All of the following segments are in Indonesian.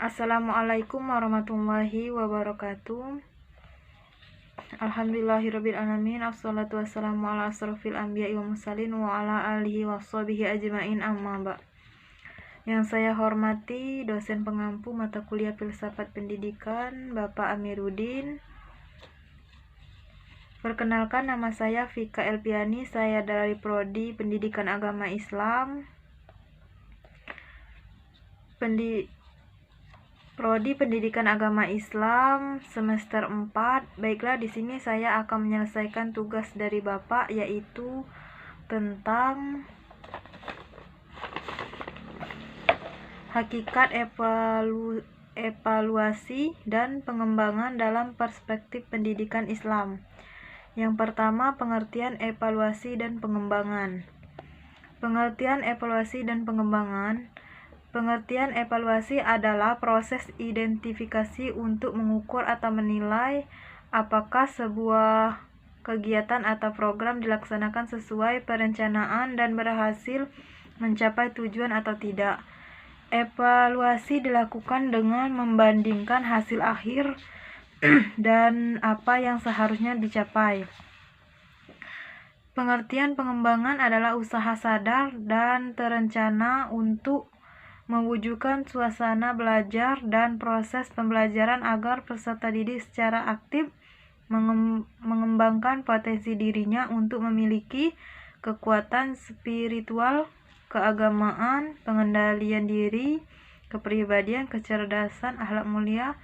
Assalamualaikum warahmatullahi wabarakatuh. Alhamdulillahirabbil alamin. Assalatu wassalamu ala asrofil anbiya'i wal mursalin wa ala alihi washabihi ajmain, amma ba'd. Yang saya hormati dosen pengampu mata kuliah Filsafat Pendidikan, Bapak Amiruddin. Perkenalkan, nama saya Vika Elpiani, saya dari Prodi Pendidikan Agama Islam. Prodi Pendidikan Agama Islam semester 4. Baiklah, di sini saya akan menyelesaikan tugas dari Bapak, yaitu tentang hakikat evaluasi dan pengembangan dalam perspektif pendidikan Islam. Yang pertama, pengertian evaluasi dan pengembangan. Pengertian evaluasi dan pengembangan. Pengertian evaluasi adalah proses identifikasi untuk mengukur atau menilai apakah sebuah kegiatan atau program dilaksanakan sesuai perencanaan dan berhasil mencapai tujuan atau tidak. Evaluasi dilakukan dengan membandingkan hasil akhir dan apa yang seharusnya dicapai. Pengertian pengembangan adalah usaha sadar dan terencana untuk mewujudkan suasana belajar dan proses pembelajaran agar peserta didik secara aktif mengembangkan potensi dirinya untuk memiliki kekuatan spiritual, keagamaan, pengendalian diri, kepribadian, kecerdasan, akhlak mulia,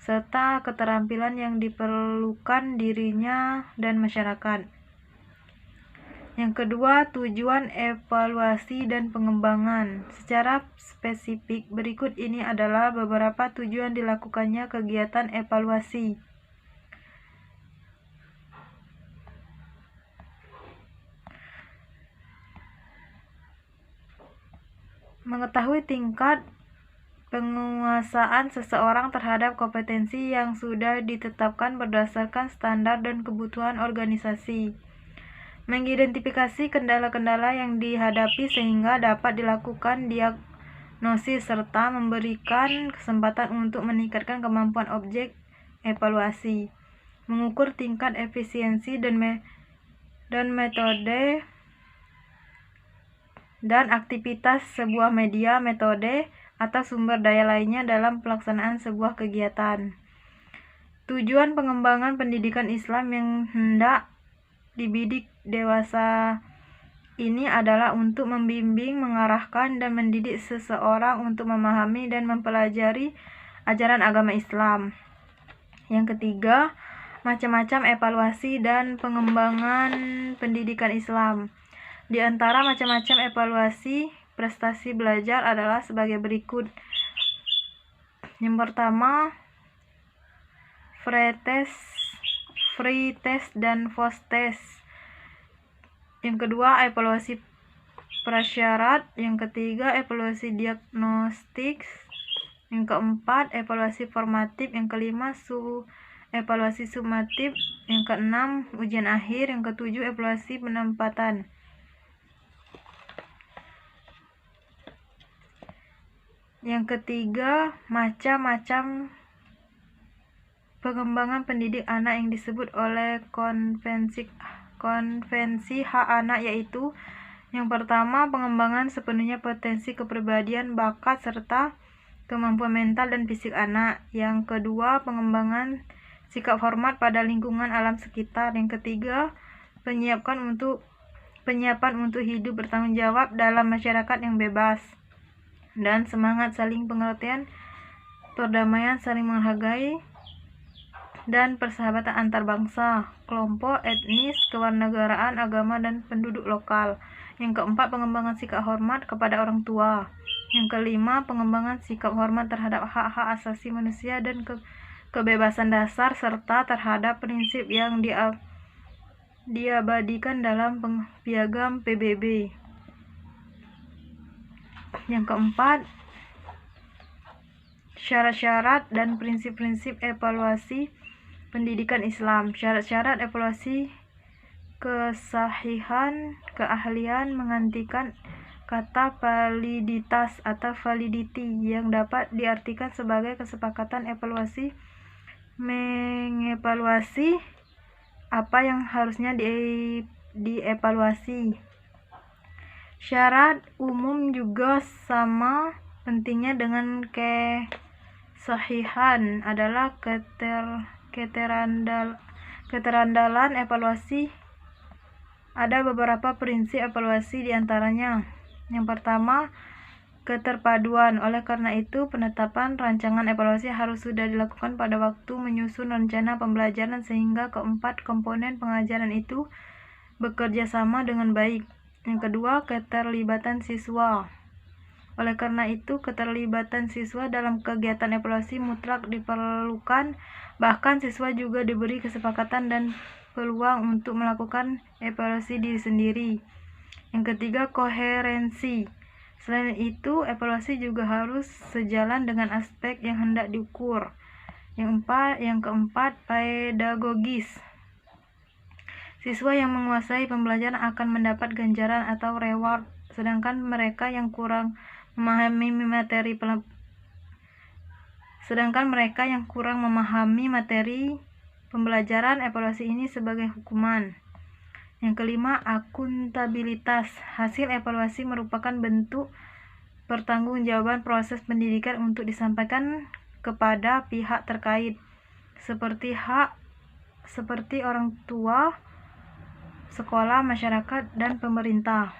serta keterampilan yang diperlukan dirinya dan masyarakat. Yang kedua, tujuan evaluasi dan pengembangan. Secara spesifik, berikut ini adalah beberapa tujuan dilakukannya kegiatan evaluasi. Mengetahui tingkat penguasaan seseorang terhadap kompetensi yang sudah ditetapkan berdasarkan standar dan kebutuhan organisasi. Mengidentifikasi kendala-kendala yang dihadapi sehingga dapat dilakukan diagnosis serta memberikan kesempatan untuk meningkatkan kemampuan objek evaluasi. Mengukur tingkat efisiensi dan metode dan aktivitas sebuah media, metode, atau sumber daya lainnya dalam pelaksanaan sebuah kegiatan. Tujuan pengembangan pendidikan Islam yang hendak dibidik dewasa ini adalah untuk membimbing, mengarahkan, dan mendidik seseorang untuk memahami dan mempelajari ajaran agama Islam. Yang ketiga, macam-macam evaluasi dan pengembangan pendidikan Islam. Di antara macam-macam evaluasi prestasi belajar adalah sebagai berikut. Yang pertama, free test dan post test. Yang kedua, evaluasi prasyarat. Yang ketiga, evaluasi diagnostik. Yang keempat, evaluasi formatif. Yang kelima, evaluasi sumatif. Yang keenam, ujian akhir. Yang ketujuh, evaluasi penempatan. Yang ketiga, macam-macam pengembangan pendidik anak yang disebut oleh konvensi hak anak, yaitu yang pertama, pengembangan sepenuhnya potensi kepribadian, bakat, serta kemampuan mental dan fisik anak. Yang kedua, pengembangan sikap hormat pada lingkungan alam sekitar. Yang ketiga, penyiapan untuk hidup bertanggung jawab dalam masyarakat yang bebas dan semangat saling pengertian, perdamaian, saling menghargai, dan persahabatan antar bangsa, kelompok, etnis, kewarganegaraan, agama, dan penduduk lokal. Yang keempat, pengembangan sikap hormat kepada orang tua. Yang kelima, pengembangan sikap hormat terhadap hak-hak asasi manusia dan kebebasan dasar serta terhadap prinsip yang diabadikan dalam piagam PBB. Yang keempat, syarat-syarat dan prinsip-prinsip evaluasi pendidikan Islam. Syarat-syarat evaluasi: kesahihan, keahlian, kata validitas atau validity yang dapat diartikan sebagai kesepakatan evaluasi mengevaluasi apa yang harusnya dievaluasi. Syarat umum juga sama pentingnya dengan kesahihan adalah keterandalan evaluasi. Ada beberapa prinsip evaluasi diantaranya. Yang pertama, keterpaduan. Oleh karena itu, penetapan rancangan evaluasi harus sudah dilakukan pada waktu menyusun rencana pembelajaran sehingga keempat komponen pengajaran itu bekerja sama dengan baik. Yang kedua, keterlibatan siswa. Oleh karena itu, keterlibatan siswa dalam kegiatan evaluasi mutlak diperlukan, bahkan siswa juga diberi kesepakatan dan peluang untuk melakukan evaluasi diri sendiri. Yang ketiga, koherensi. Selain itu, evaluasi juga harus sejalan dengan aspek yang hendak diukur. Yang keempat, pedagogis. Siswa yang menguasai pembelajaran akan mendapat ganjaran atau reward, sedangkan mereka yang kurang memahami materi pembelajaran, evaluasi ini sebagai hukuman. Yang kelima, akuntabilitas. Hasil evaluasi merupakan bentuk pertanggungjawaban proses pendidikan untuk disampaikan kepada pihak terkait, seperti orang tua, sekolah, masyarakat, dan pemerintah.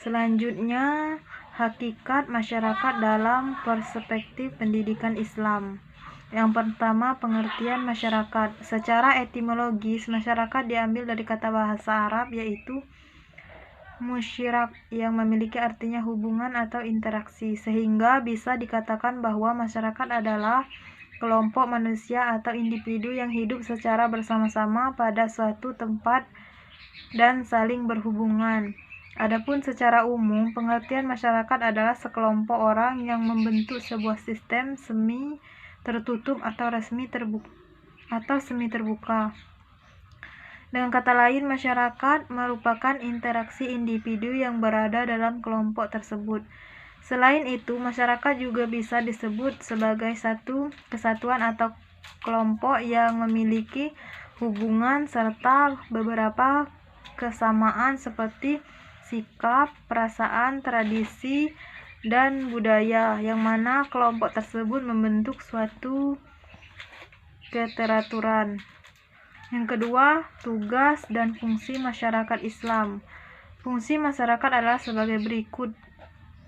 Selanjutnya, hakikat masyarakat dalam perspektif pendidikan Islam. Yang pertama, pengertian masyarakat. Secara etimologis, masyarakat diambil dari kata bahasa Arab yaitu musyirak yang memiliki artinya hubungan atau interaksi, sehingga bisa dikatakan bahwa masyarakat adalah kelompok manusia atau individu yang hidup secara bersama-sama pada suatu tempat dan saling berhubungan. Adapun secara umum, pengertian masyarakat adalah sekelompok orang yang membentuk sebuah sistem semi tertutup atau semi terbuka. Dengan kata lain, masyarakat merupakan interaksi individu yang berada dalam kelompok tersebut. Selain itu, masyarakat juga bisa disebut sebagai satu kesatuan atau kelompok yang memiliki hubungan serta beberapa kesamaan seperti sikap, perasaan, tradisi, dan budaya, yang mana kelompok tersebut membentuk suatu keteraturan. Yang kedua, tugas dan fungsi masyarakat Islam. Fungsi masyarakat adalah sebagai berikut.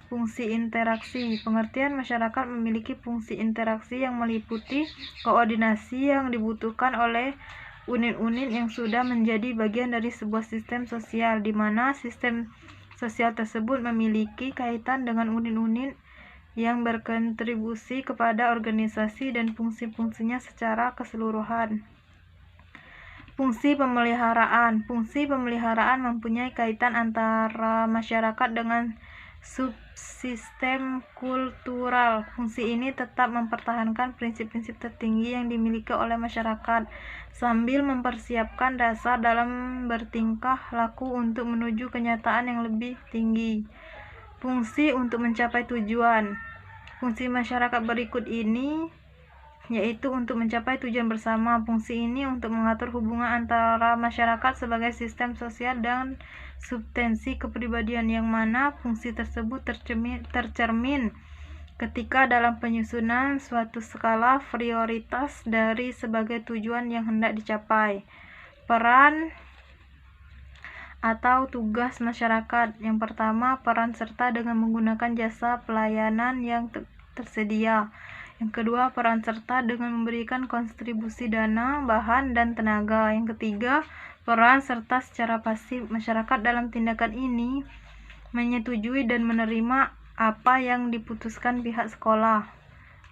Fungsi interaksi. Pengertian masyarakat memiliki fungsi interaksi yang meliputi koordinasi yang dibutuhkan oleh unit-unit yang sudah menjadi bagian dari sebuah sistem sosial, di mana sistem sosial tersebut memiliki kaitan dengan unit-unit yang berkontribusi kepada organisasi dan fungsi-fungsinya secara keseluruhan. Fungsi pemeliharaan. Fungsi pemeliharaan mempunyai kaitan antara masyarakat dengan subsistem kultural. Fungsi ini tetap mempertahankan prinsip-prinsip tertinggi yang dimiliki oleh masyarakat, sambil mempersiapkan dasar dalam bertingkah laku untuk menuju kenyataan yang lebih tinggi. Fungsi untuk mencapai tujuan. Fungsi masyarakat berikut ini yaitu untuk mencapai tujuan bersama. Fungsi ini untuk mengatur hubungan antara masyarakat sebagai sistem sosial dan substansi kepribadian, yang mana fungsi tersebut tercermin ketika dalam penyusunan suatu skala prioritas dari sebagai tujuan yang hendak dicapai. Peran atau tugas masyarakat. Yang pertama, peran serta dengan menggunakan jasa pelayanan yang tersedia. Yang kedua, peran serta dengan memberikan kontribusi dana, bahan, dan tenaga. Yang ketiga, peran serta secara pasif. Masyarakat dalam tindakan ini menyetujui dan menerima apa yang diputuskan pihak sekolah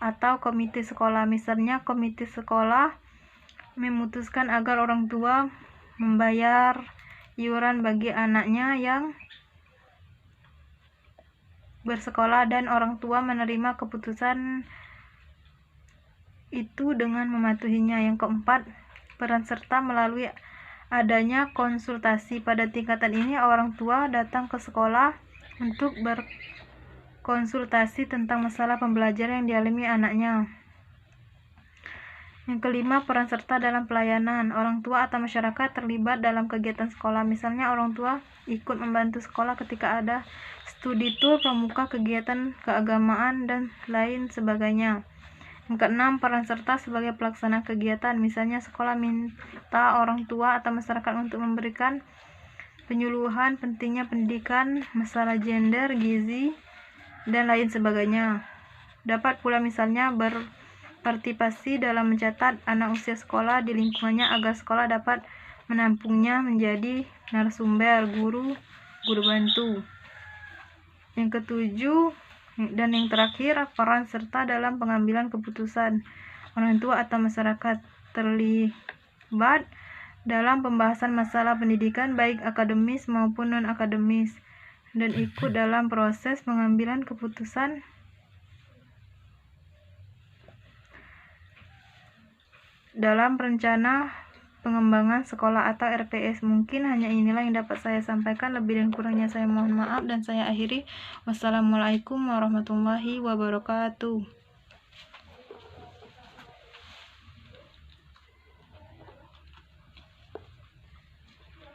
atau komite sekolah. Misalnya, komite sekolah memutuskan agar orang tua membayar iuran bagi anaknya yang bersekolah, dan orang tua menerima keputusan itu dengan mematuhinya. Yang keempat, peran serta melalui adanya konsultasi. Pada tingkatan ini, orang tua datang ke sekolah untuk berkonsultasi tentang masalah pembelajaran yang dialami anaknya. Yang kelima, peran serta dalam pelayanan. Orang tua atau masyarakat terlibat dalam kegiatan sekolah. Misalnya, orang tua ikut membantu sekolah ketika ada studi tour, pramuka, kegiatan keagamaan, dan lain sebagainya. Yang keenam, peran serta sebagai pelaksana kegiatan. Misalnya, sekolah minta orang tua atau masyarakat untuk memberikan penyuluhan pentingnya pendidikan, masalah gender, gizi, dan lain sebagainya. Dapat pula misalnya berpartisipasi dalam mencatat anak usia sekolah di lingkungannya agar sekolah dapat menampungnya menjadi narasumber, guru bantu. Yang ketujuh dan yang terakhir, peran serta dalam pengambilan keputusan. Orang tua atau masyarakat terlibat dalam pembahasan masalah pendidikan baik akademis maupun non-akademis dan ikut dalam proses pengambilan keputusan dalam rencana pengembangan sekolah atau RPS. Mungkin hanya inilah yang dapat saya sampaikan. Lebih dan kurangnya saya mohon maaf dan saya akhiri. Wassalamualaikum warahmatullahi wabarakatuh.